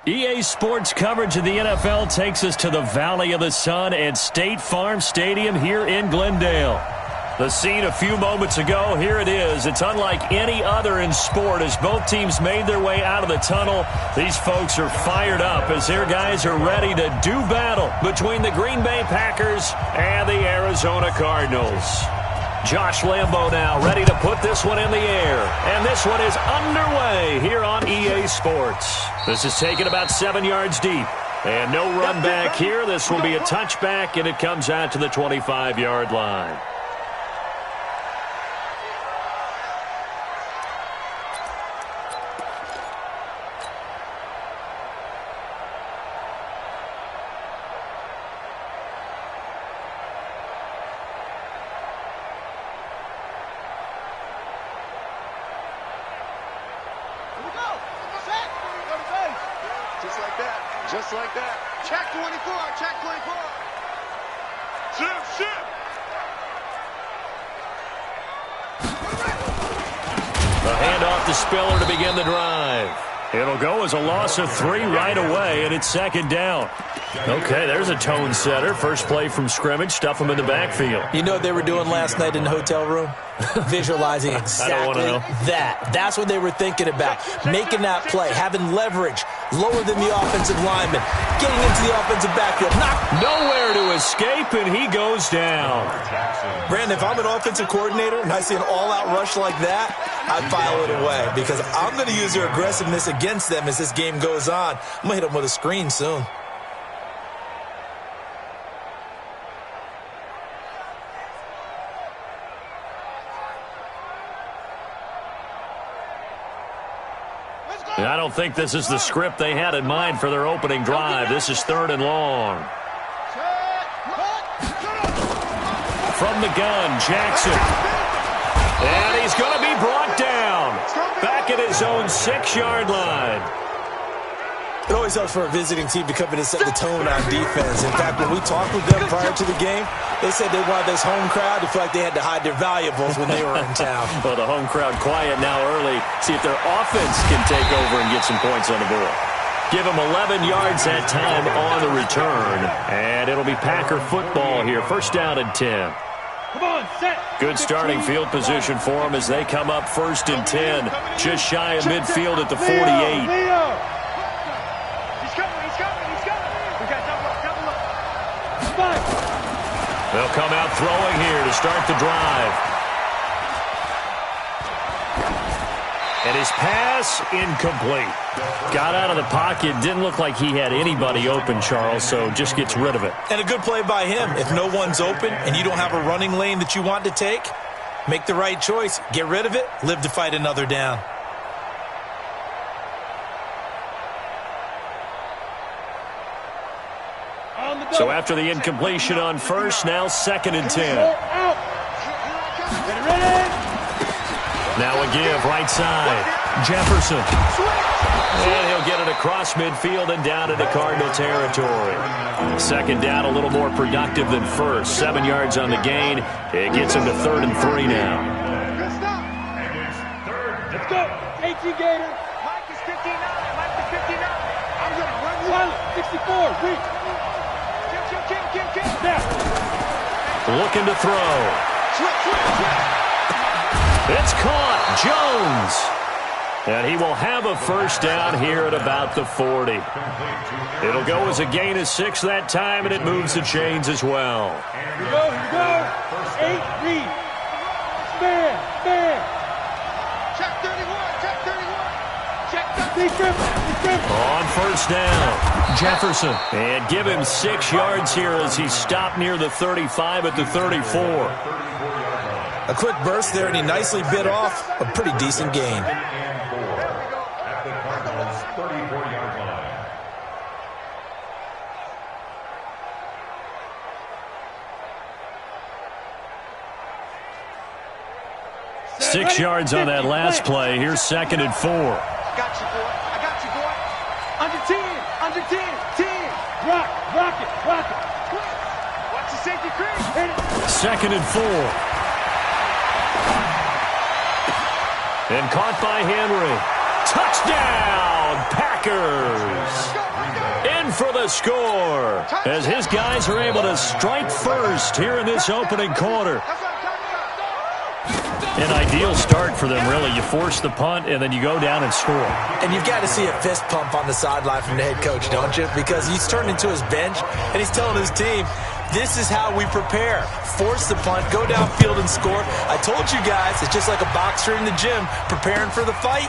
EA Sports coverage of the NFL takes us to the Valley of the Sun at State Farm Stadium here in Glendale. The scene a few moments ago, here it is. It's unlike any other in sport as both teams made their way out of the tunnel. These folks are fired up as their guys are ready to do battle between the Green Bay Packers and the Arizona Cardinals. Josh Lambo now ready to put this one in the air. And this one is underway here on EA Sports. This is taken about 7 yards deep. And no run back here. This will be a touchback, and it comes out to the 25-yard line. Just like that. Check 24. Check 24. Ship. The handoff to Spiller to begin the drive. It'll go as a loss of 3 right away, and it's second down. Okay, there's a tone setter. First play from scrimmage. Stuff them in the backfield. You know what they were doing last night in the hotel room? Visualizing exactly that. That's what they were thinking about. Making that play, having leverage, lower than the offensive lineman, getting into the offensive backfield. Nowhere to escape, and he goes down. Brandon, if I'm an offensive coordinator and I see an all-out rush like that, I'd file it away because I'm going to use their aggressiveness against them as this game goes on. I'm going to hit them with a screen soon. I don't think this is the script they had in mind for their opening drive. This is 3rd and long. From the gun, Jackson. And he's going to be brought down. Back at his own 6-yard line. It always helps for a visiting team to come in and set the tone on defense. In fact, when we talked with them prior to the game, they said they wanted this home crowd to feel like they had to hide their valuables when they were in town. Well, the home crowd quiet now early. See if their offense can take over and get some points on the board. Give them 11 yards that time on the return. And it'll be Packer football here. First down and 10. Come on, set. Good starting field position for them as they come up 1st and 10. Just shy of midfield at the 48. They'll come out throwing here to start the drive. And his pass incomplete. Got out of the pocket. Didn't look like he had anybody open, Charles, so just gets rid of it. And a good play by him. If no one's open and you don't have a running lane that you want to take, make the right choice. Get rid of it. Live to fight another down. So after the incompletion on first, now 2nd and 10. Now a give, right side. Jefferson. And he'll get it across midfield and down into Cardinal territory. 2nd down, a little more productive than first. 7 yards on the gain. It gets him to 3rd and 3 now. Let's go. 18 Gator. Mike is 59. Mike is 59. I'm going to run silent. 64. Reach. Looking to throw. It's caught. Jones. And he will have a first down here at about the 40. It'll go as a gain of 6 that time, and it moves the chains as well. Here we go. 8, read. Man. Check 31. Check 31. On first down. Jefferson. And give him 6 yards here as he stopped near the 35 at the 34. A quick burst there, and he nicely bit off a pretty decent gain. At the Cardinals' 34-yard line. 6 yards on that last play. Here's 2nd and 4. I got you, boy. Under 10. 10. Rock it. Watch the safety crease. 2nd and 4. And caught by Henry. Touchdown, Packers. Packers in for the score as his guys are able to strike first here in this opening quarter. An ideal start for them, really. You force the punt, and then you go down and score. And you've got to see a fist pump on the sideline from the head coach, don't you? Because he's turned into his bench, and he's telling his team, this is how we prepare. Force the punt, go downfield and score. I told you guys, it's just like a boxer in the gym preparing for the fight.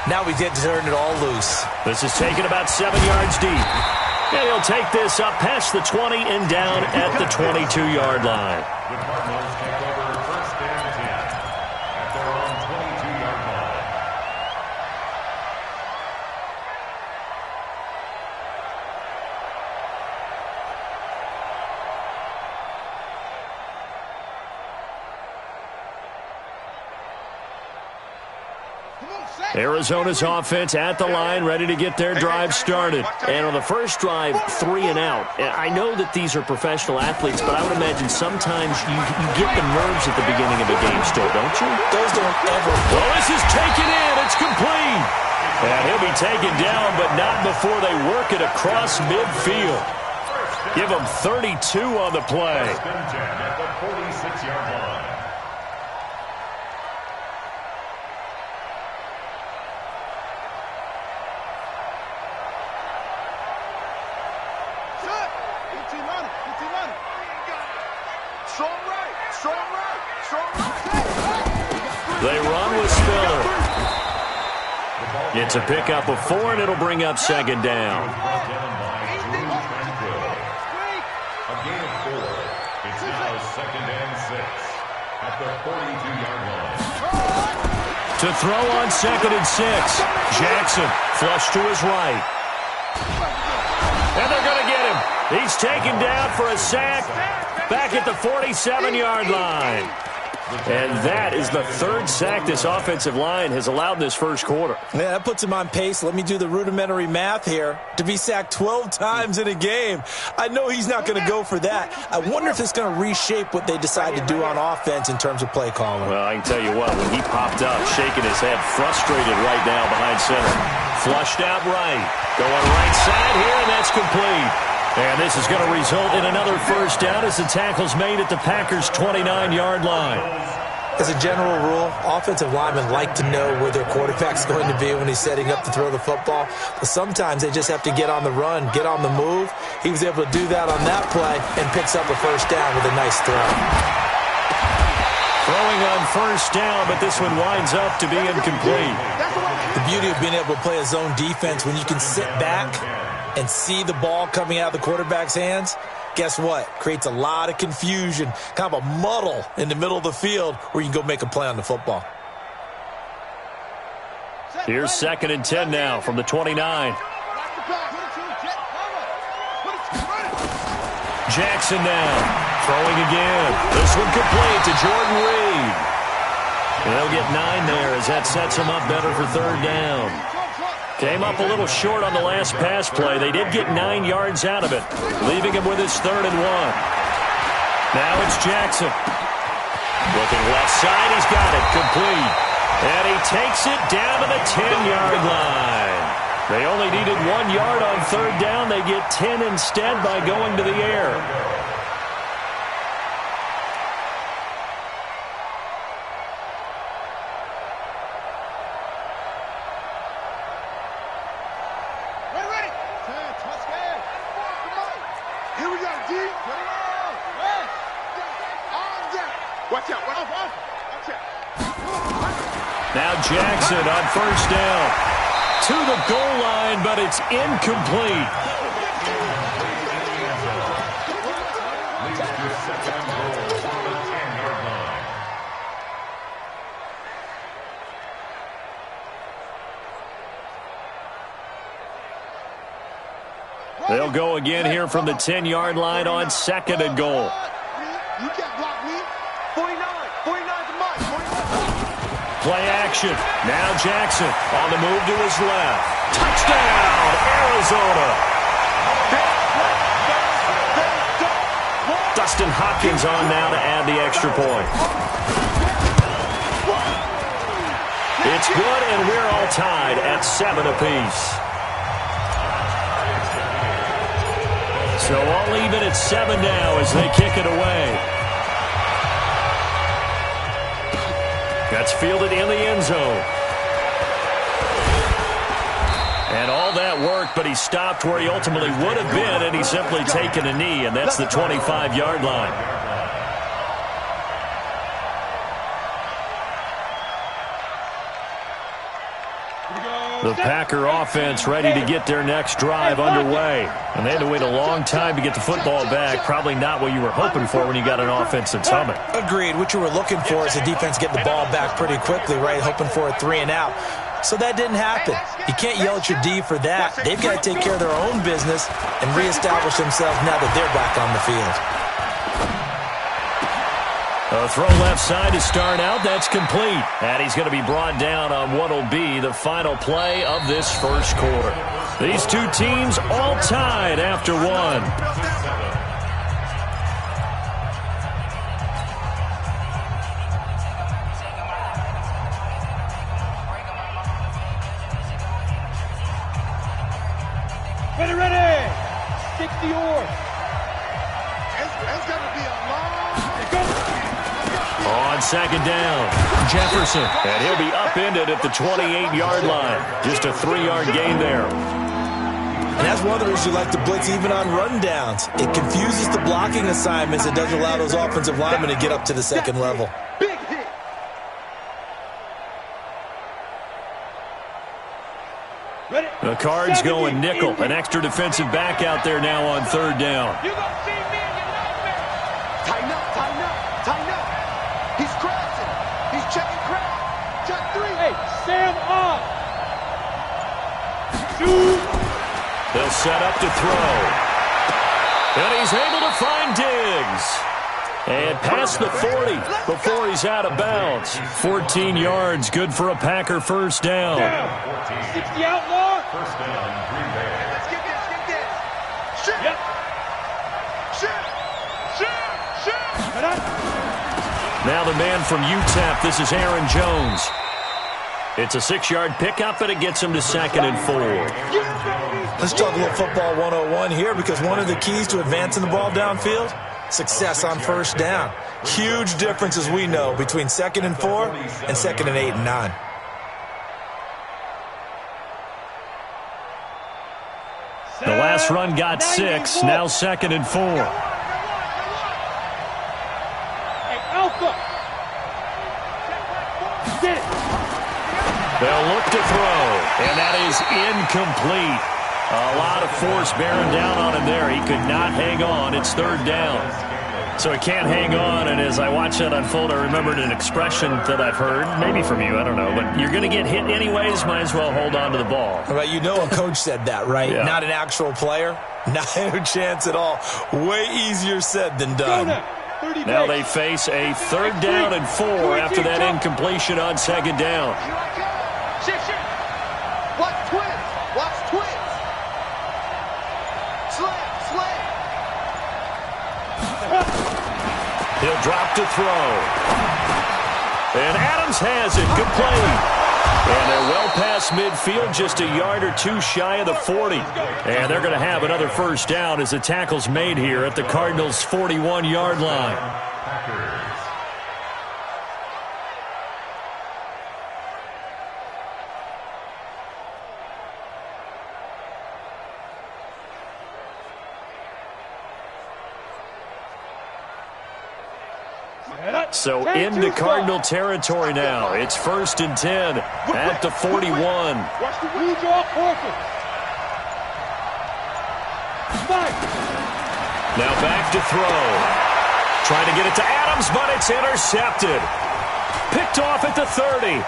Now we get to turn it all loose. This is taken about 7 yards deep. And he'll take this up past the 20 and down at the 22-yard line. The Cardinals take over first and 10 at their own 22-yard line. Arizona's offense at the line, ready to get their drive started. And on the first drive, 3 and out. I know that these are professional athletes, but I would imagine sometimes you get the nerves at the beginning of a game still, don't you? Those don't ever... Well, this is taken in. It's complete. And he'll be taken down, but not before they work it across midfield. Give him 32 on the play. First and 10 at the 46-yard line. They run with Spiller. It's a pickup of 4, and it'll bring up second down. A gain of 4. It's now second and 6 at the 42-yard line. To throw on second and 6. Jackson flush to his right. And they're going to get him. He's taken down for a sack back at the 47-yard line. And that is the 3rd sack this offensive line has allowed in this first quarter. Yeah, that puts him on pace. Let me do the rudimentary math here. To be sacked 12 times in a game, I know he's not going to go for that. I wonder if it's going to reshape what they decide to do on offense in terms of play calling. Well, I can tell you what, when he popped up, shaking his head, frustrated right now behind center. Flushed out right. Going right side here, and that's complete. And this is going to result in another first down as the tackle's made at the Packers' 29-yard line. As a general rule, offensive linemen like to know where their quarterback's going to be when he's setting up to throw the football. But sometimes they just have to get on the run, get on the move. He was able to do that on that play and picks up a first down with a nice throw. Throwing on first down, but this one winds up to be incomplete. The beauty of being able to play a zone defense when you can sit back and see the ball coming out of the quarterback's hands, guess what? Creates a lot of confusion, kind of a muddle in the middle of the field where you can go make a play on the football. Here's second and 10 now from the 29. Jackson now, throwing again. This one complete to Jordan Reed. And they'll get 9 there as that sets him up better for third down. Came up a little short on the last pass play. They did get 9 yards out of it, leaving him with his 3rd and 1. Now it's Jackson. Looking left side, he's got it, complete. And he takes it down to the 10-yard line. They only needed 1 yard on third down. They get 10 instead by going to the air. Now Jackson on first down to the goal line, but it's incomplete. They'll go again here from the 10-yard line on second and goal. You can't block me. 49 to Mike. Play action. Now Jackson on the move to his left. Touchdown, Arizona. Dustin Hopkins on now to add the extra point. It's good, and we're all tied at 7 apiece. So all even at 7 now as they kick it away. That's fielded in the end zone. And all that work, but he stopped where he ultimately would have been, and he's simply taken a knee, and that's the 25-yard line. The Packer offense ready to get their next drive underway. And they had to wait a long time to get the football back. Probably not what you were hoping for when you got an offense that's humming. Agreed. What you were looking for is the defense getting the ball back pretty quickly, right? Hoping for a 3 and out. So that didn't happen. You can't yell at your D for that. They've got to take care of their own business and reestablish themselves now that they're back on the field. A throw left side to start out. That's complete. And he's going to be brought down on what will be the final play of this first quarter. These two teams all tied after one. Ready. 60 yards. It's going to be a long... On second down, Jefferson. And he'll be upended at the 28-yard line. Just a 3-yard gain there. And that's one of the reasons you like to blitz even on rundowns. It confuses the blocking assignments. It doesn't allow those offensive linemen to get up to the second level. Big hit. Ready. The Cards going nickel. An extra defensive back out there now on third down. You gonna see me and you know me. Tighten up. He's crossing. He's checking crowd. Check 3. Hey, Sam off. Shoot. They'll set up to throw. And he's able to find Diggs. And past the 40 before he's out of bounds. 14 yards, good for a Packer first down. 60 outlaw. First down, Green Bay. Let's get this. Shoot. Yep. Shoot. Now the man from UTEP, this is Aaron Jones. It's a 6-yard pickup, and it gets him to 2nd and 4. Let's talk a little football 101 here, because one of the keys to advancing the ball downfield, success on first down. Huge difference, as we know, between 2nd and 4 and 2nd and 8 and 9. The last run got 6, now 2nd and 4. Hey, Alpha. Get it. They'll look to throw, and that is incomplete. A lot of force bearing down on him there. He could not hang on. It's third down. So he can't hang on, and as I watch that unfold, I remembered an expression that I've heard, maybe from you, I don't know, but you're going to get hit anyways, might as well hold on to the ball. Right, you know a coach said that, right? Yeah. Not an actual player. Not a chance at all. Way easier said than done. Now they face a third down and 4 after that incompletion on second down. Shit. Watch twins. Slam. He'll drop to throw. And Adams has it. Good play. And they're well past midfield, just a yard or 2 shy of the 40. And they're going to have another first down as the tackle's made here at the Cardinals' 41-yard line. Packers. So into Cardinal territory now. It's 1st and 10 at the 41. Watch the redraw portal. Now back to throw. Trying to get it to Adams, but it's intercepted. Picked off at the 30.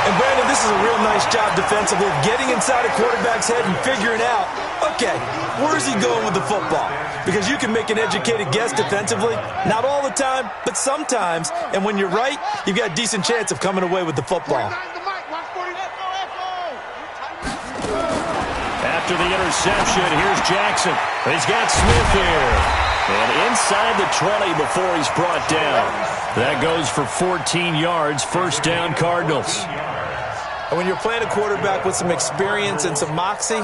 And Brandon, this is a real nice job defensively, getting inside a quarterback's head and figuring out, okay, where's he going with the football? Because you can make an educated guess defensively, not all the time, but sometimes. And when you're right, you've got a decent chance of coming away with the football. After the interception, here's Jackson. He's got Smith here. And inside the 20 before he's brought down. That goes for 14 yards, first down Cardinals. And when you're playing a quarterback with some experience and some moxie,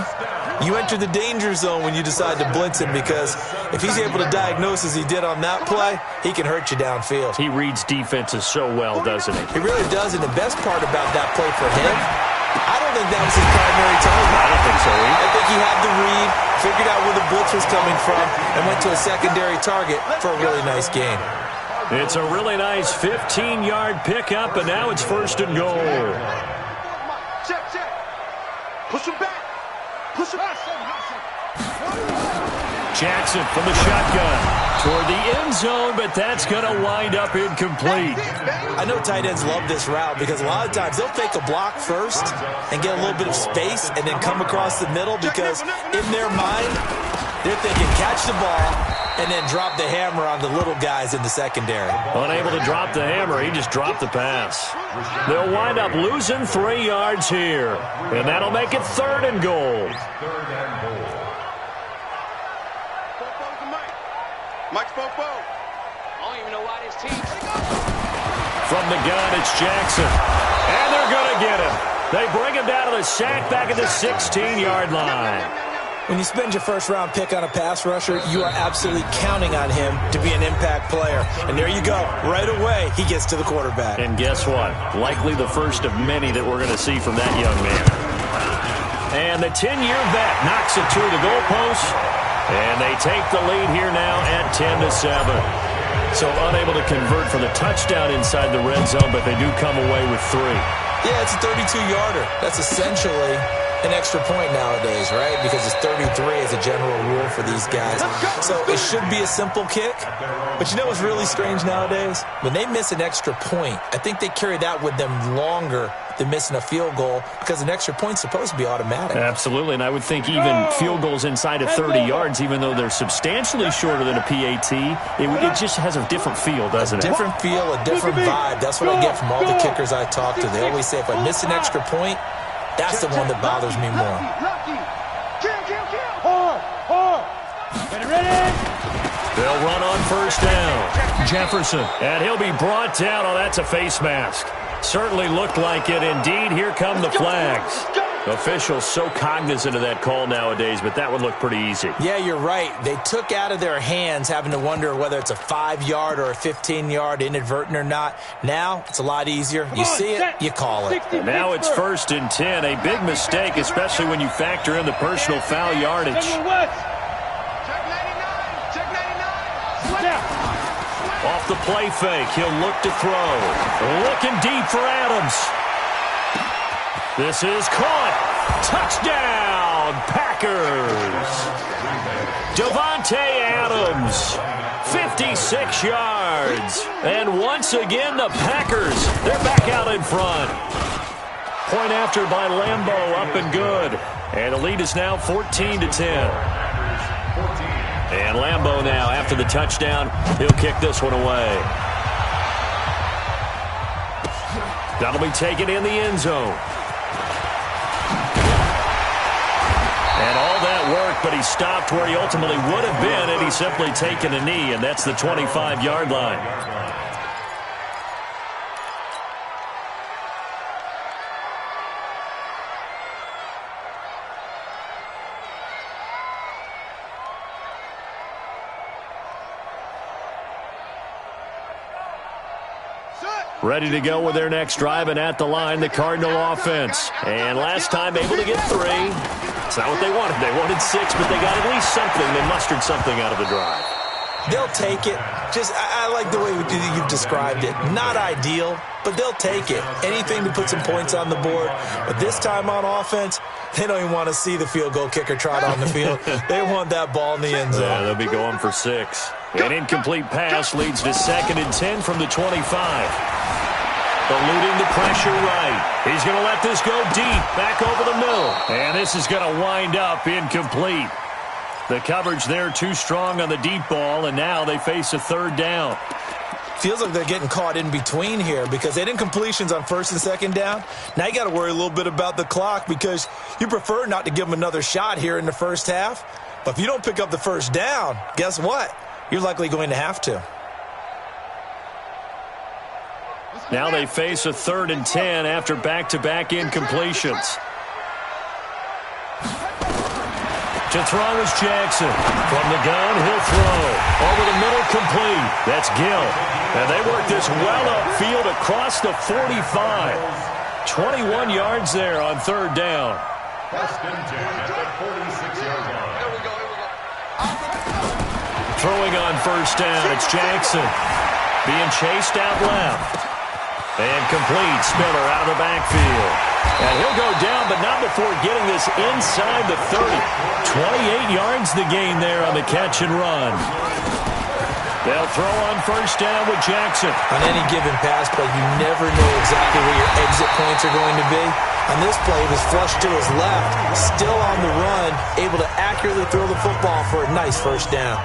you enter the danger zone when you decide to blitz him, because if he's able to diagnose as he did on that play, he can hurt you downfield. He reads defenses so well, doesn't he? He really does, and the best part about that play for him, I don't think that was his primary target. I don't think so either. I think he had the read, figured out where the blitz was coming from, and went to a secondary target for a really nice gain. It's a really nice 15-yard pickup, and now it's 1st and goal. Check. Push him back. Push him back. Jackson from the shotgun toward the end zone, but that's going to wind up incomplete. I know tight ends love this route because a lot of times they'll fake a block first and get a little bit of space and then come across the middle, because in their mind, they're thinking catch the ball and then drop the hammer on the little guys in the secondary. Unable to drop the hammer, he just dropped the pass. They'll wind up losing 3 yards here, and that'll make it 3rd and goal. Mike's Fofo. I don't even know why this team. From the gun, it's Jackson. And they're going to get him. They bring him down to the sack back at the 16-yard line. When you spend your first-round pick on a pass rusher, you are absolutely counting on him to be an impact player. And there you go. Right away, he gets to the quarterback. And guess what? Likely the first of many that we're going to see from that young man. And the 10-year vet knocks it through the goalpost. And they take the lead here now at 10-7. So unable to convert for the touchdown inside the red zone, but they do come away with 3. Yeah, it's a 32-yarder. That's essentially an extra point nowadays, right? Because it's 33 as a general rule for these guys. So it should be a simple kick. But you know what's really strange nowadays? When they miss an extra point, I think they carry that with them longer than missing a field goal, because an extra point's supposed to be automatic. Absolutely, and I would think even field goals inside of 30 yards, even though they're substantially shorter than a PAT, it just has a different feel, doesn't it? A different feel, a different vibe. That's what I get from all the kickers I talk to. They always say, if I miss an extra point, that's the one that bothers me more. They'll run on 1st down. Jefferson, and he'll be brought down. Oh, that's a face mask. Certainly looked like it. Indeed, here come the flags. Officials so cognizant of that call nowadays, but that would look pretty easy. Yeah, you're right. They took out of their hands having to wonder whether it's a 5-yard or a 15-yard inadvertent or not. Now, it's a lot easier. You see it, you call it. And now it's 1st and 10. A big mistake, especially when you factor in the personal foul yardage. Off the play fake, he'll look to throw. Looking deep for Adams. This is caught. Touchdown, Packers. Devontae Adams, 56 yards. And once again, the Packers, they're back out in front. Point after by Lambeau, up and good. And the lead is now 14-10. And Lambeau now, after the touchdown, he'll kick this one away. That'll be taken in the end zone. And all that work, but he stopped where he ultimately would have been, and he's simply taken a knee, and that's the 25-yard line. Ready to go with their next drive, and at the line, the Cardinal offense. And last time able to get 3. It's not what they wanted. They wanted 6, but they got at least something. They mustered something out of the drive. They'll take it. I like the way you've described it. Not ideal, but they'll take it. Anything to put some points on the board. But this time on offense, they don't even want to see the field goal kicker trot on the field. They want that ball in the end zone. Yeah, they'll be going for 6. An incomplete pass leads to 2nd and 10 from the 25. Eluding the pressure right. He's going to let this go deep, back over the middle. And this is going to wind up incomplete. The coverage there too strong on the deep ball, and now they face a 3rd down. Feels like they're getting caught in between here because they didn't completions on 1st and 2nd down. Now you got to worry a little bit about the clock because you prefer not to give them another shot here in the first half. But if you don't pick up the 1st down, guess what? You're likely going to have to. Now they face a 3rd and 10 after back-to-back incompletions. To throw is Jackson. From the gun, he'll throw. Over the middle, complete. That's Gill. And they work this well upfield across the 45. 21 yards there on 3rd down. First and 10 at the 46-yard line. Here we go. Throwing on 1st down, it's Jackson. Being chased out left. And complete. Spiller out of the backfield. And he'll go down, but not before getting this inside the 30. 28 yards the gain there on the catch and run. They'll throw on 1st down with Jackson. On any given pass play, you never know exactly where your exit points are going to be. On this play, he was flushed to his left, still on the run, able to accurately throw the football for a nice 1st down.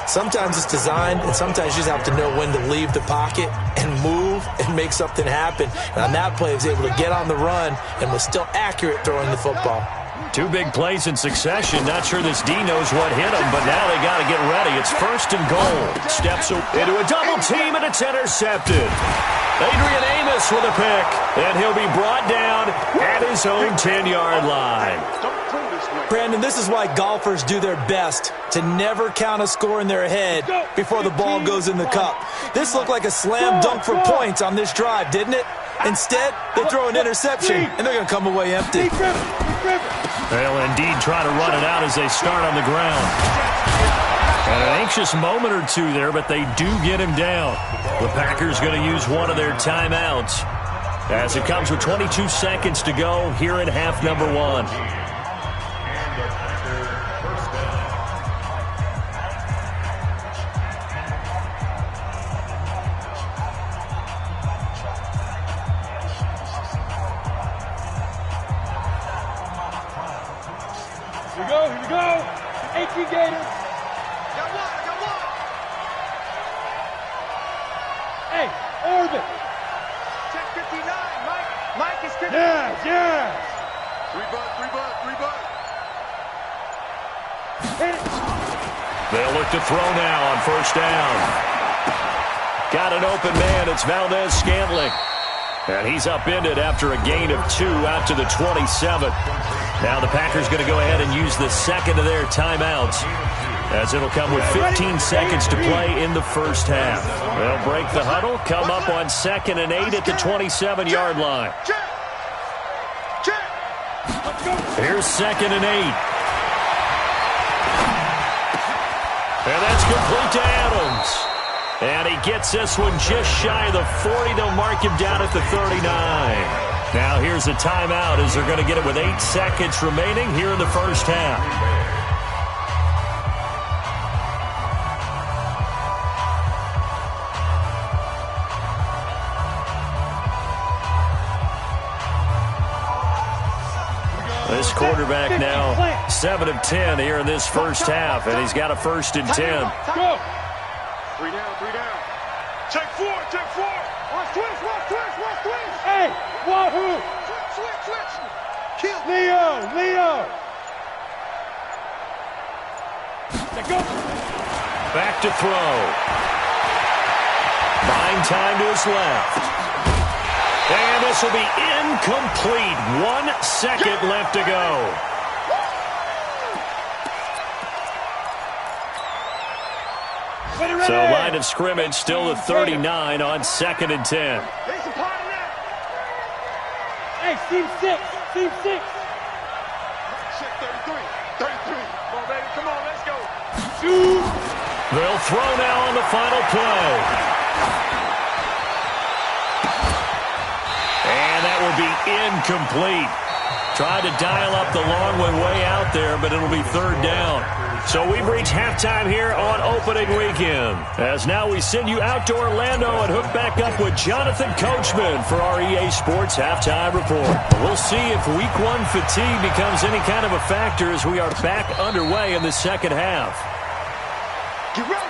Sometimes it's designed, and sometimes you just have to know when to leave the pocket and move and make something happen. And on that play, he was able to get on the run and was still accurate throwing the football. 2 big plays in succession. Not sure this D knows what hit him, but now they got to get ready. It's 1st and goal. Steps into a double team, and it's intercepted. Adrian Amos with a pick, and he'll be brought down at his own 10-yard line. Brandon, this is why golfers do their best to never count a score in their head before the ball goes in the cup. This looked like a slam dunk for points on this drive, didn't it? Instead, they throw an interception, and they're going to come away empty. They'll indeed try to run it out as they start on the ground. And an anxious moment or two there, but they do get him down. The Packers going to use one of their timeouts as it comes with 22 seconds to go here in half number 1. Here we go. 18 Gators. Got one. Hey, Orbit. Check 59, Mike is 59. Yes. 3 butt. Hit it. They'll look to throw now on 1st down. Got an open man. It's Valdez-Scantling. And he's upended after a gain of 2 out to the 27. Now the Packers going to go ahead and use the second of their timeouts, as it'll come with 15 seconds to play in the 1st half. They'll break the huddle, come up on 2nd and 8 at the 27-yard line. Here's 2nd and 8. And that's complete to Adams. And he gets this one just shy of the 40. They'll mark him down at the 39. Now here's a timeout as they're going to get it with 8 seconds remaining here in the 1st half. This quarterback now 7 of 10 here in this 1st half, and he's got a 1st and 10. Go. 3 down. Check 4. Watch twist. Hey, wahoo. Switch. Kill. Leo. Let go. Back to throw. Buying time to his left. And this will be incomplete. 1 second left to go. So line of scrimmage still the 39 on 2nd and 10. Hey, team 6. Check 33. Come on, baby. Come on, let's go. Shoot. They'll throw now on the final play. And that will be incomplete. Tried to dial up the long one way out there, but it'll be 3rd down. So we've reached halftime here on opening weekend. As now we send you out to Orlando and hook back up with Jonathan Coachman for our EA Sports Halftime Report. We'll see if Week 1 fatigue becomes any kind of a factor as we are back underway in the 2nd half. Get ready.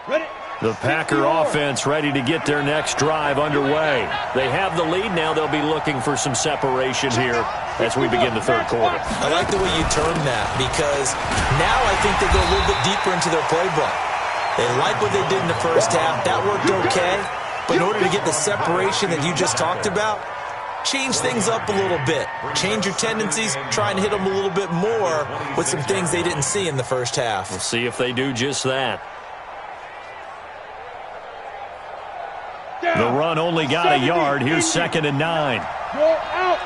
Ready? The Packer offense ready to get their next drive underway. They have the lead now. They'll be looking for some separation here as we begin the third quarter. I like the way you term that because now I think they go a little bit deeper into their playbook. They like what they did in the first half. That worked okay. But in order to get the separation that you just talked about, change things up a little bit. Change your tendencies. Try and hit them a little bit more with some things they didn't see in the first half. We'll see if they do just that. The run only got a yard. Here's 2nd and 9. Go out.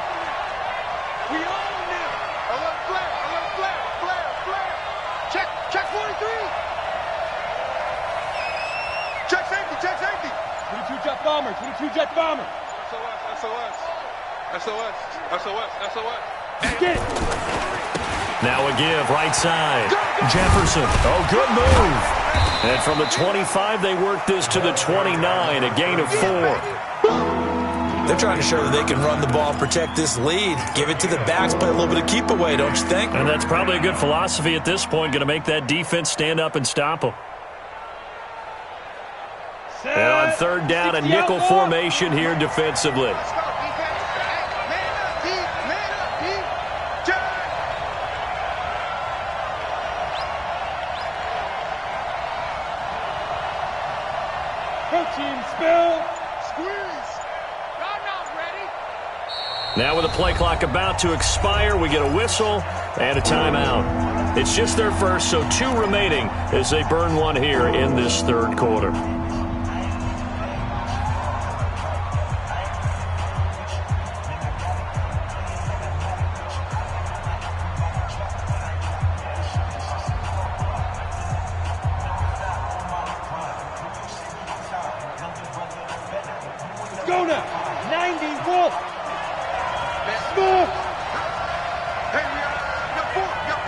We own them. Alert flare. Check 43. Check safety. 22 jet bomber. SOS. Get it. Now a give, right side. Jefferson. Oh, good move. And from the 25, they work this to the 29, a gain of 4. They're trying to show that they can run the ball, protect this lead. Give it to the backs, play a little bit of keep away, don't you think? And that's probably a good philosophy at this point, going to make that defense stand up and stop them. And on 3rd down, a nickel formation here defensively. Now with the play clock about to expire, we get a whistle and a timeout. It's just their first, so 2 remaining as they burn one here in this third quarter. Go now. 90 Wolf. Move. Hey, we got 4 down.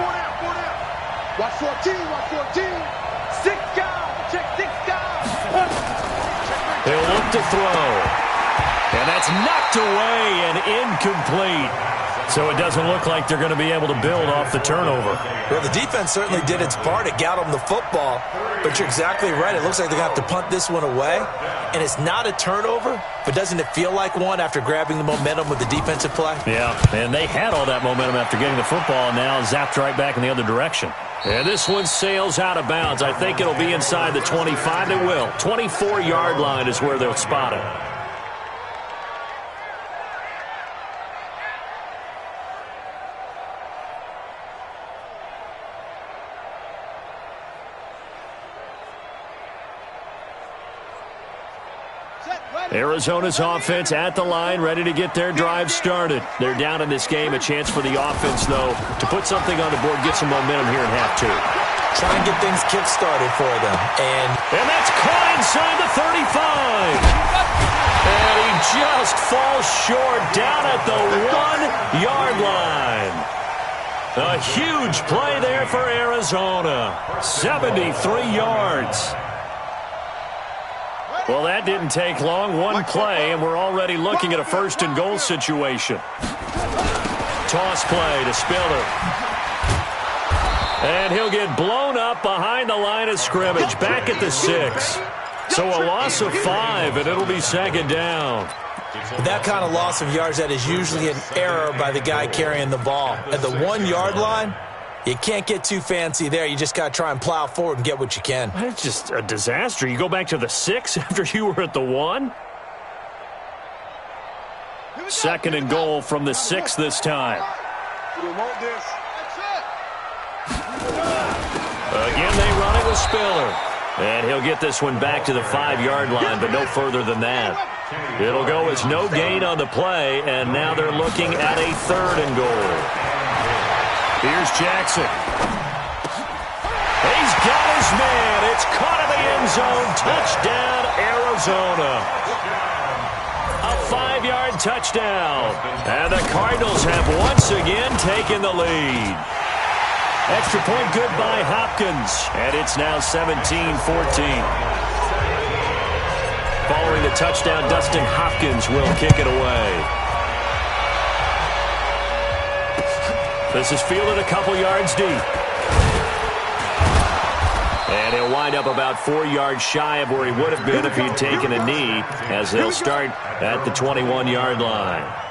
Watch 14. 6 down. Check 6 down. They'll look to throw. And that's knocked away and incomplete. So it doesn't look like they're going to be able to build off the turnover. Well, the defense certainly did its part. It got them the football. But you're exactly right. It looks like they're going to have to punt this one away. And it's not a turnover, but doesn't it feel like one after grabbing the momentum with the defensive play? Yeah, and they had all that momentum after getting the football, and now zapped right back in the other direction. And this one sails out of bounds. I think it'll be inside the 25. It will. 24-yard line is where they'll spot it. Arizona's offense at the line, ready to get their drive started. They're down in this game. A chance for the offense, though, to put something on the board, get some momentum here in half 2. Try and get things kick-started for them. And that's caught inside the 35. And he just falls short down at the 1-yard line. A huge play there for Arizona. 73 yards. Well, that didn't take long. One play, and we're already looking at a 1st and goal situation. Toss play to Spiller. And he'll get blown up behind the line of scrimmage, back at the 6. So a loss of 5, and it'll be 2nd down. That kind of loss of yards, that is usually an error by the guy carrying the ball. At the 1-yard line, you can't get too fancy there. You just got to try and plow forward and get what you can. It's just a disaster. You go back to the 6 after you were at the 1. 2nd and goal from the 6 this time. We want this. Again, they run it with Spiller. And he'll get this one back to the 5-yard line, but no further than that. It'll go as no gain on the play, and now they're looking at a 3rd and goal. Here's Jackson. He's got his man. It's caught in the end zone. Touchdown, Arizona. A 5-yard touchdown. And the Cardinals have once again taken the lead. Extra point good by Hopkins. And it's now 17-14. Following the touchdown, Dustin Hopkins will kick it away. This is fielded a couple yards deep. And he'll wind up about 4 yards shy of where he would have been if he'd taken a knee, as they'll start at the 21-yard line.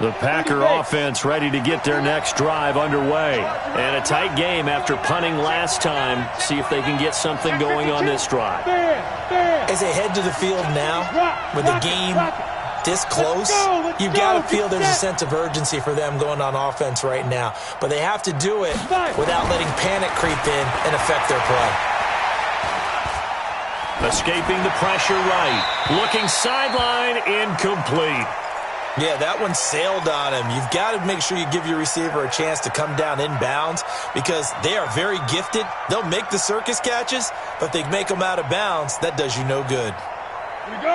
The Packer offense ready to get their next drive underway. And a tight game after punting last time. See if they can get something going on this drive. As they head to the field now, with the game this close, you've got to feel there's a sense of urgency for them going on offense right now. But they have to do it without letting panic creep in and affect their play. Escaping the pressure right. Looking sideline, incomplete. Yeah, that one sailed on him. You've got to make sure you give your receiver a chance to come down inbounds because they are very gifted. They'll make the circus catches, but if they make them out of bounds, that does you no good.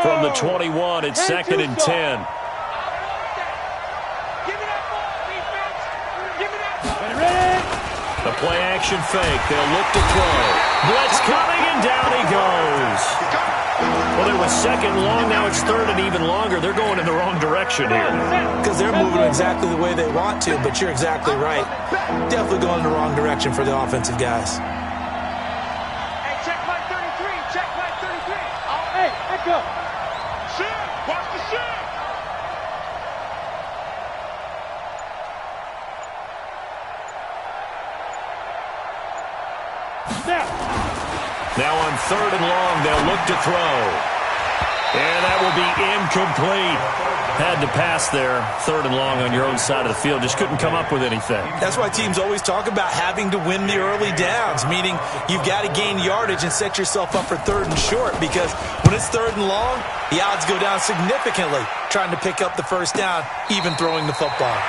From the 21, it's 2nd and 10. The play action fake. They'll look to throw. Blitz coming, and down he goes. Well, it was 2nd long. Now it's 3rd and even longer. They're going in the wrong direction here. Because they're moving exactly the way they want to, but you're exactly right. Definitely going in the wrong direction for the offensive guys. Hey, check my 33. Check my 33. Oh, hey, let go. Shift. Watch the shift. Now on 3rd and long, they'll look to throw. And that will be incomplete. Had to pass there, 3rd and long on your own side of the field. Just couldn't come up with anything. That's why teams always talk about having to win the early downs, meaning you've got to gain yardage and set yourself up for 3rd and short, because when it's 3rd and long, the odds go down significantly trying to pick up the first down, even throwing the football.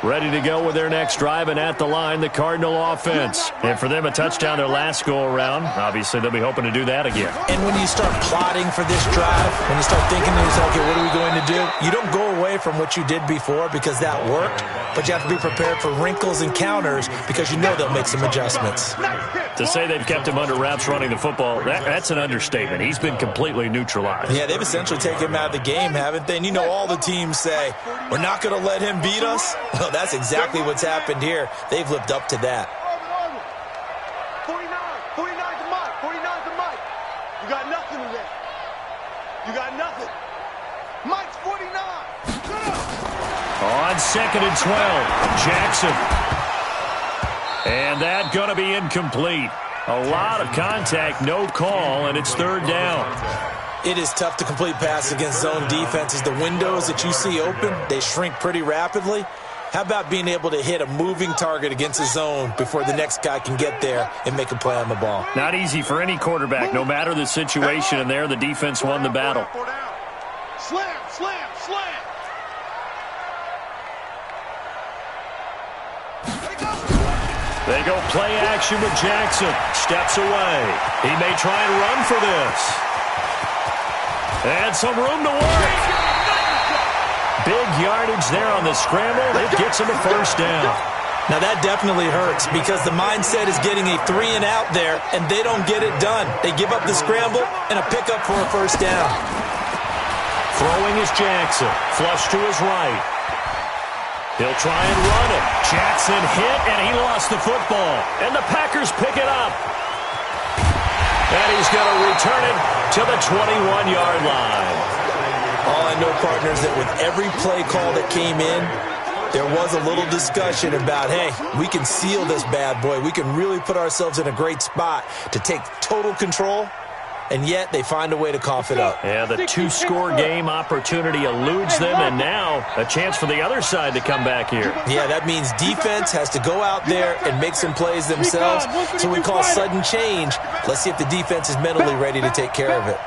Ready to go with their next drive, and at the line, the Cardinal offense. And for them, a touchdown their last go-around. Obviously, they'll be hoping to do that again. And when you start plotting for this drive, when you start thinking to yourself, okay, what are we going to do? You don't go away from what you did before because that worked, but you have to be prepared for wrinkles and counters because you know they'll make some adjustments. To say they've kept him under wraps running the football, that's an understatement. He's been completely neutralized. Yeah, they've essentially taken him out of the game, haven't they? And you know all the teams say, we're not going to let him beat us. Well, that's exactly what's happened here. They've lived up to that. 49 to Mike. 49 to Mike. You got nothing today. You got nothing. Mike's 49. On 2nd and 12, Jackson. And that going to be incomplete. A lot of contact, no call, and it's 3rd down. It is tough to complete pass against zone defenses. The windows that you see open, they shrink pretty rapidly. How about being able to hit a moving target against a zone before the next guy can get there and make a play on the ball? Not easy for any quarterback, no matter the situation, and there the defense won the battle. Slam, slam, slam. They go play action with Jackson. Steps away. He may try and run for this. And some room to work. Big yardage there on the scramble. It gets him a first down. Now that definitely hurts because the mindset is getting a 3 and out there, and they don't get it done. They give up the scramble and a pickup for a first down. Throwing is Jackson. Flush to his right. He'll try and run it. Jackson hit, and he lost the football. And the Packers pick it up. And he's going to return it to the 21-yard line. All I know, partners, that with every play call that came in, there was a little discussion about, hey, we can seal this bad boy. We can really put ourselves in a great spot to take total control, and yet they find a way to cough it up. Yeah, the 2-score game opportunity eludes them, and now a chance for the other side to come back here. Yeah, that means defense has to go out there and make some plays themselves. So we call sudden change. Let's see if the defense is mentally ready to take care of it.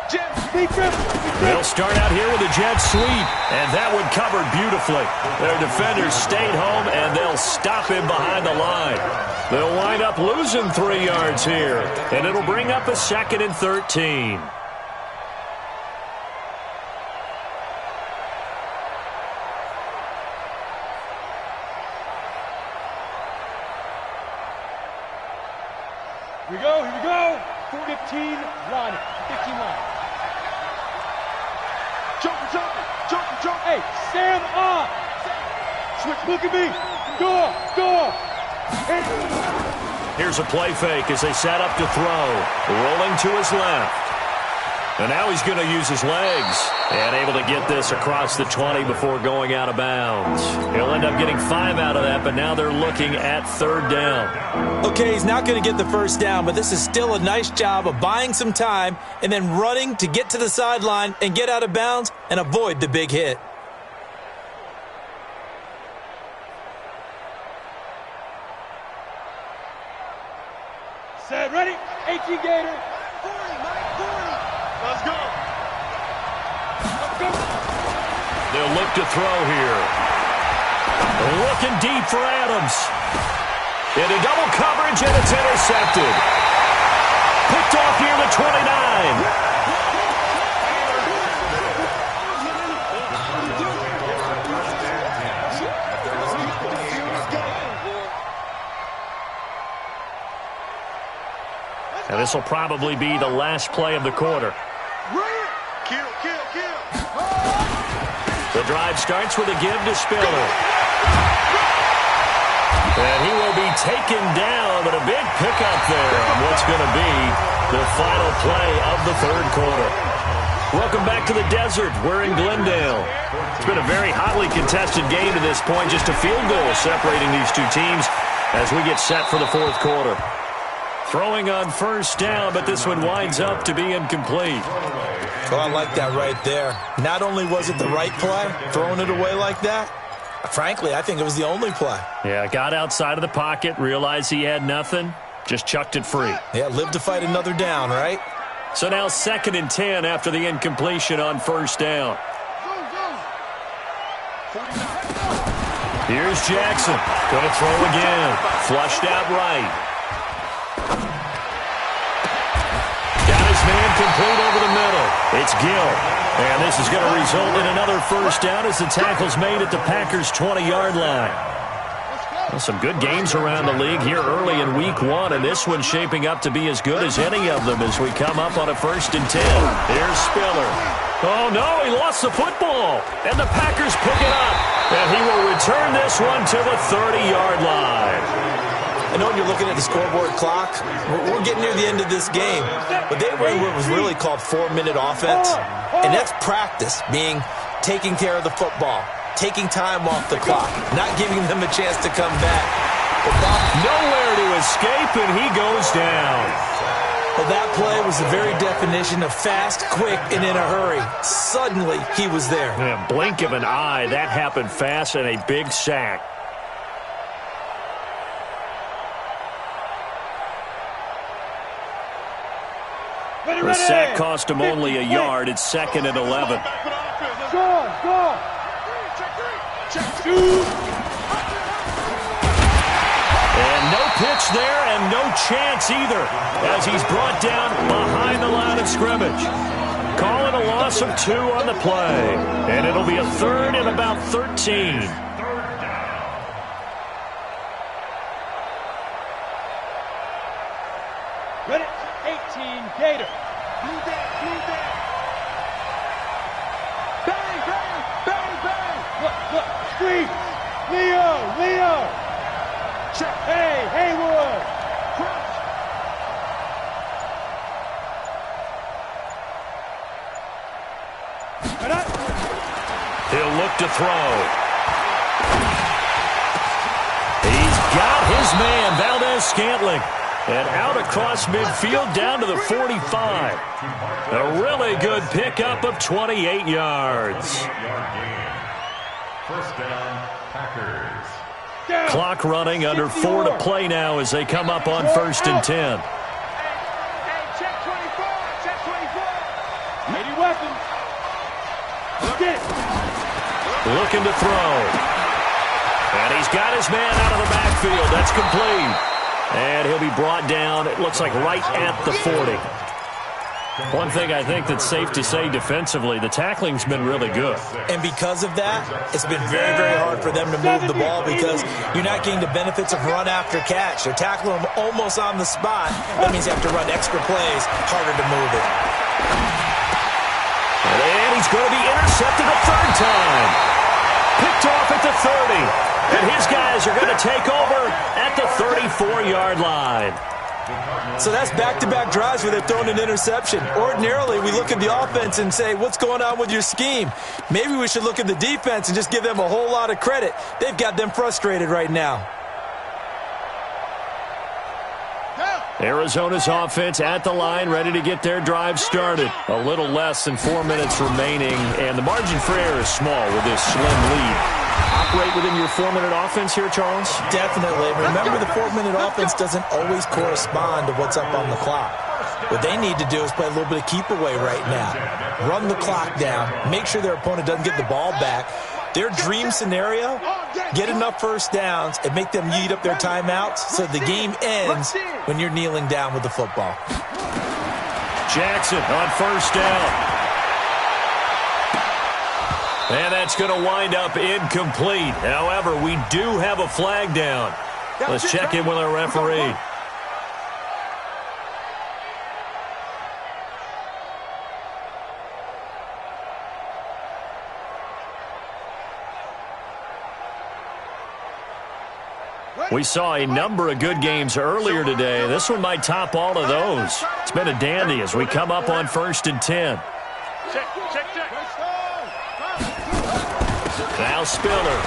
They'll start out here with a jet sweep, and that one covered beautifully. Their defenders stayed home, and they'll stop him behind the line. They'll wind up losing 3 yards here, and it'll bring up a 2nd and 13. Here we go, here we go. 15 line. 15 line. Joker. Hey, Sam up. Switch, look at me. Go. Here's a play fake as they set up to throw. Rolling to his left. And now he's going to use his legs. And able to get this across the 20 before going out of bounds. He'll end up getting 5 out of that, but now they're looking at 3rd down. Okay, he's not going to get the first down, but this is still a nice job of buying some time and then running to get to the sideline and get out of bounds and avoid the big hit. Set, ready? 18 Gator. 40, Mike, 40. Let's go. They'll look to throw here. Looking deep for Adams. Into double coverage, and it's intercepted. Picked off near the 29. And this will probably be the last play of the quarter. Kill. The drive starts with a give to Spiller. And he will be taken down, but a big pickup there on what's going to be the final play of the 3rd quarter. Welcome back to the desert. We're in Glendale. It's been a very hotly contested game to this point. Just a field goal separating these two teams as we get set for the 4th quarter. Throwing on 1st down, but this one winds up to be incomplete. Oh, I like that right there. Not only was it the right play, throwing it away like that, frankly, I think it was the only play. Yeah, got outside of the pocket, realized he had nothing, just chucked it free. Yeah, live to fight another down, right? So now 2nd and 10 after the incompletion on 1st down. Here's Jackson. Going to throw again. Flushed out right. Man complete over the middle. It's Gill. And this is going to result in another 1st down as the tackle's made at the Packers' 20-yard line. Well, some good games around the league here early in week 1, and this one's shaping up to be as good as any of them as we come up on a 1st and 10. Here's Spiller. Oh, no, he lost the football. And the Packers pick it up. And he will return this one to the 30-yard line. I know when you're looking at the scoreboard clock, we're getting near the end of this game, but they ran what was really called 4-minute offense, and that's practice, being taking care of the football, taking time off the clock, not giving them a chance to come back. But Bob, nowhere to escape, and he goes down. Well, that play was the very definition of fast, quick, and in a hurry. Suddenly, he was there. In a blink of an eye, that happened fast, and a big sack. The sack cost him only a yard. It's 2nd and 11. Go. And no pitch there and no chance either as he's brought down behind the line of scrimmage. Calling a loss of 2 on the play. And it'll be a 3rd and about 13. Ready? 18 Gator. Blue down. Bang. Look. Screen. Leo. Check. Hey, Haywood. Crouch. He'll look to throw. He's got his man, Valdez-Scantling. And out across midfield down to the 45. A really good pickup of 28 yards. 1st down, Packers. Clock running, under 4 to play now as they come up on 1st and 10. Hey, check 24. Check 24. Lady weapons. Get it. Looking to throw. And he's got his man out of the backfield. That's complete. And he'll be brought down, it looks like right at the 40. One thing I think that's safe to say defensively, the tackling's been really good. And because of that, it's been very, very hard for them to move the ball because you're not getting the benefits of run after catch. They're tackling them almost on the spot. That means you have to run extra plays, harder to move it. And he's going to be intercepted a third time. Picked off at the 30. And his guys are going to take over at the 34-yard line. So that's back-to-back drives where they've thrown an interception. Ordinarily, we look at the offense and say, what's going on with your scheme? Maybe we should look at the defense and just give them a whole lot of credit. They've got them frustrated right now. Arizona's offense at the line, ready to get their drive started. A little less than 4 minutes remaining, and the margin for error is small with this slim lead. Operate within your 4-minute offense here, Charles? Definitely. Remember, the 4-minute offense doesn't always correspond to what's up on the clock. What they need to do is play a little bit of keep away right now. Run the clock down. Make sure their opponent doesn't get the ball back. Their dream scenario, get enough first downs and make them eat up their timeouts so the game ends when you're kneeling down with the football. Jackson on first down. And that's going to wind up incomplete. However, we do have a flag down. Let's check in with our referee. We saw a number of good games earlier today. This one might top all of those. It's been a dandy as we come up on 1st and 10. Now Spiller.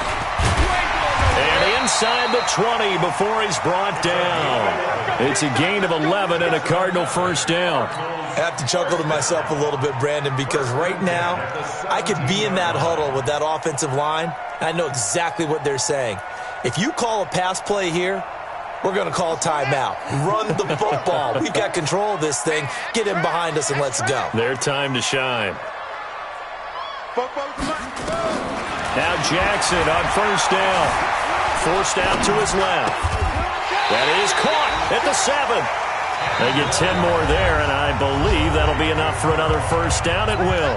And inside the 20 before he's brought down. It's a gain of 11 and a Cardinal first down. I have to chuckle to myself a little bit, Brandon, because right now I could be in that huddle with that offensive line. I know exactly what they're saying. If you call a pass play here, we're going to call a timeout. Run the football. We've got control of this thing. Get in behind us and let's go. Their time to shine. Now Jackson on first down. Forced out to his left. That is caught at the 7. They get 10 more there, and I believe that'll be enough for another first down. It will.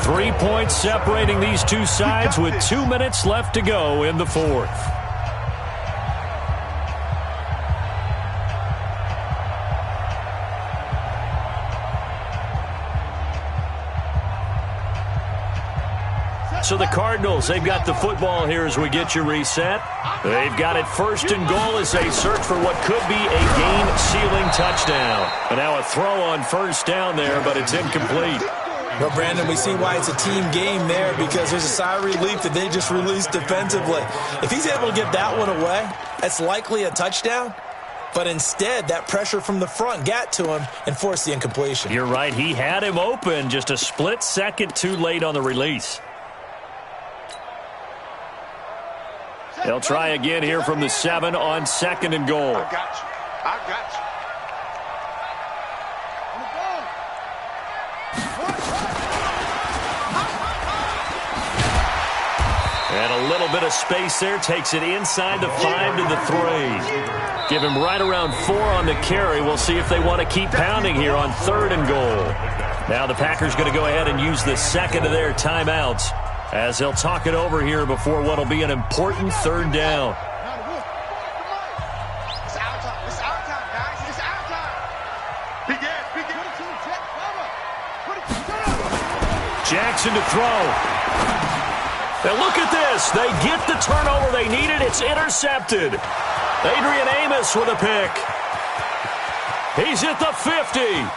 3 points separating these two sides with 2 minutes left to go in the fourth. So the Cardinals, they've got the football here as we get you reset. They've got it 1st and goal as they search for what could be a game-sealing touchdown. And now a throw on first down there, but it's incomplete. Well, Brandon, we see why it's a team game there because there's a sigh of relief that they just released defensively. If he's able to get that one away, that's likely a touchdown. But instead, that pressure from the front got to him and forced the incompletion. You're right. He had him open, just a split second too late on the release. They'll try again here from the 7 on 2nd and goal. I got you. I got you. And a little bit of space there. Takes it inside the 5 to the 3. Give him right around 4 on the carry. We'll see if they want to keep pounding here on 3rd and goal. Now the Packers going to go ahead and use the second of their timeouts as they'll talk it over here before what will be an important 3rd down. It's our time. It's our time, guys. It's our time. Big ass. Jackson to throw. Now look at this. They get the turnover they needed. It's intercepted. Adrian Amos with a pick. He's at the 50,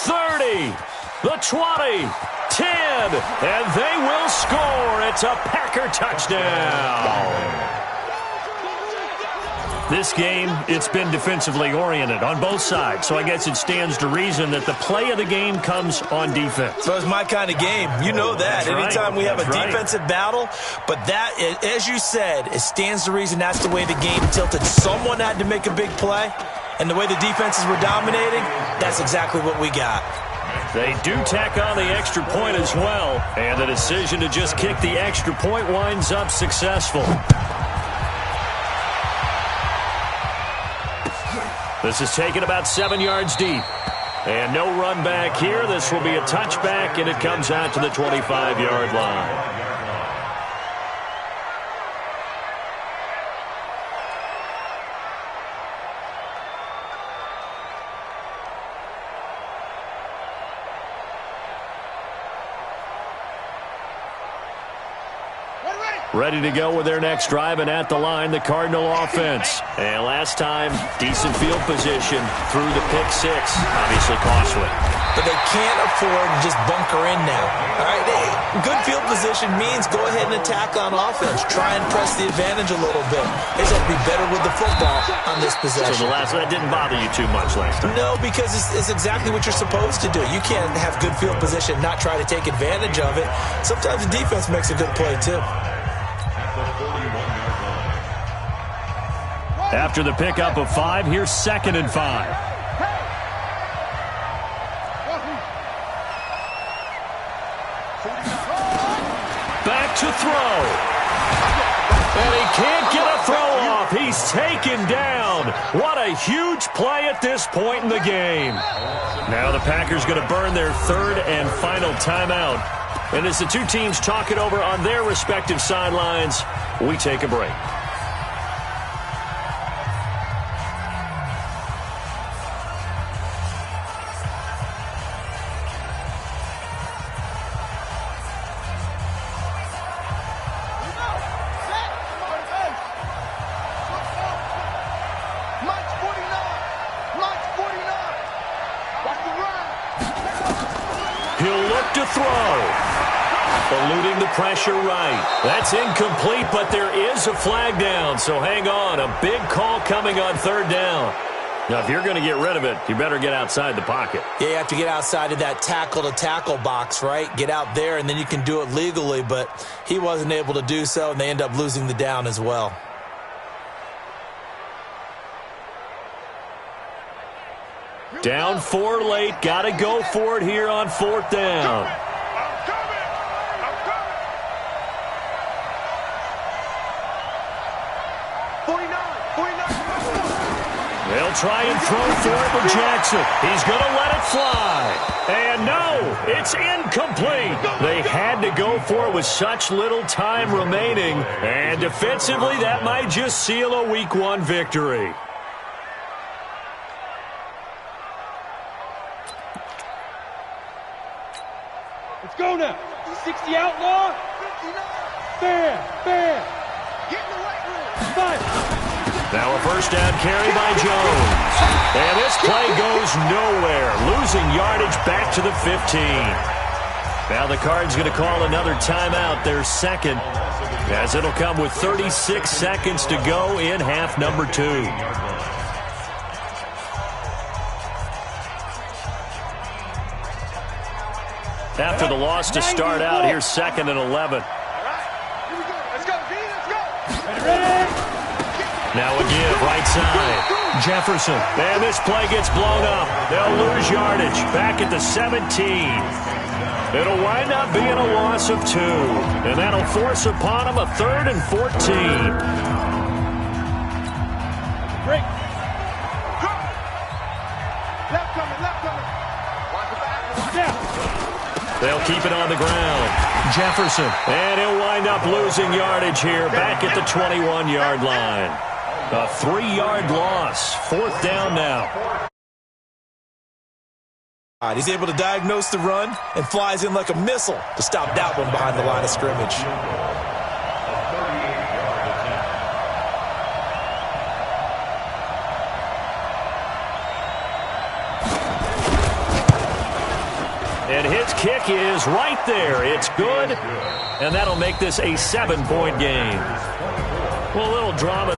30, the 20, 10, and they will score. It's a Packer touchdown. This game, it's been defensively oriented on both sides, so I guess it stands to reason that the play of the game comes on defense. So it's my kind of game. You know that. That's Anytime right. we have a That's defensive battle, but that, as you said, it stands to reason that's the way the game tilted. Someone had to make a big play, and the way the defenses were dominating, that's exactly what we got. They do tack on the extra point as well, and the decision to just kick the extra point winds up successful. This is taken about 7 yards deep. And no run back here. This will be a touchback, and it comes out to the 25-yard line. Ready to go with their next drive, and at the line, the Cardinal offense. And last time, decent field position through the pick six. Obviously costly. But they can't afford to just bunker in now. All right, hey, good field position means go ahead and attack on offense. Try and press the advantage a little bit. They just have to be better with the football on this possession. So that didn't bother you too much last time? No, because it's exactly what you're supposed to do. You can't have good field position, not try to take advantage of it. Sometimes the defense makes a good play, too. After the pickup of 5, here's 2nd and 5. Back to throw. And he can't get a throw off. He's taken down. What a huge play at this point in the game. Now the Packers going to burn their 3rd and final timeout. And as the two teams talk it over on their respective sidelines, we take a break. He'll look to throw. Eluding the pressure right. That's incomplete, but there is a flag down, so hang on. A big call coming on 3rd down. Now, if you're going to get rid of it, you better get outside the pocket. Yeah, you have to get outside of that tackle-to-tackle box, right? Get out there, and then you can do it legally, but he wasn't able to do so, and they end up losing the down as well. Down 4 late. Got to go for it here on 4th down. They'll try and throw for it with Jackson. He's going to let it fly. And no, it's incomplete. They had to go for it with such little time remaining. And defensively, that might just seal a Week 1 victory. Let's go now. 60 outlaw. Bam. Get in the right room. Fight. Now a first down carry by Jones. And this play goes nowhere. Losing yardage back to the 15. Now the Cards going to call another timeout, their 2nd, as it'll come with 36 seconds to go in half number 2. After the loss to start out, here's 2nd and 11. Now a give, right side. Jefferson. And this play gets blown up. They'll lose yardage. Back at the 17. It'll wind up being a loss of 2. And that'll force upon them a 3rd and 14. Break. Left coming. Watch the back. They'll keep it on the ground. Jefferson. And he'll wind up losing yardage here back at the 21-yard line. A 3-yard loss. 4th down now. He's able to diagnose the run and flies in like a missile to stop that one behind the line of scrimmage. And his kick is right there. It's good. And that'll make this a 7-point game. Well, a little drama.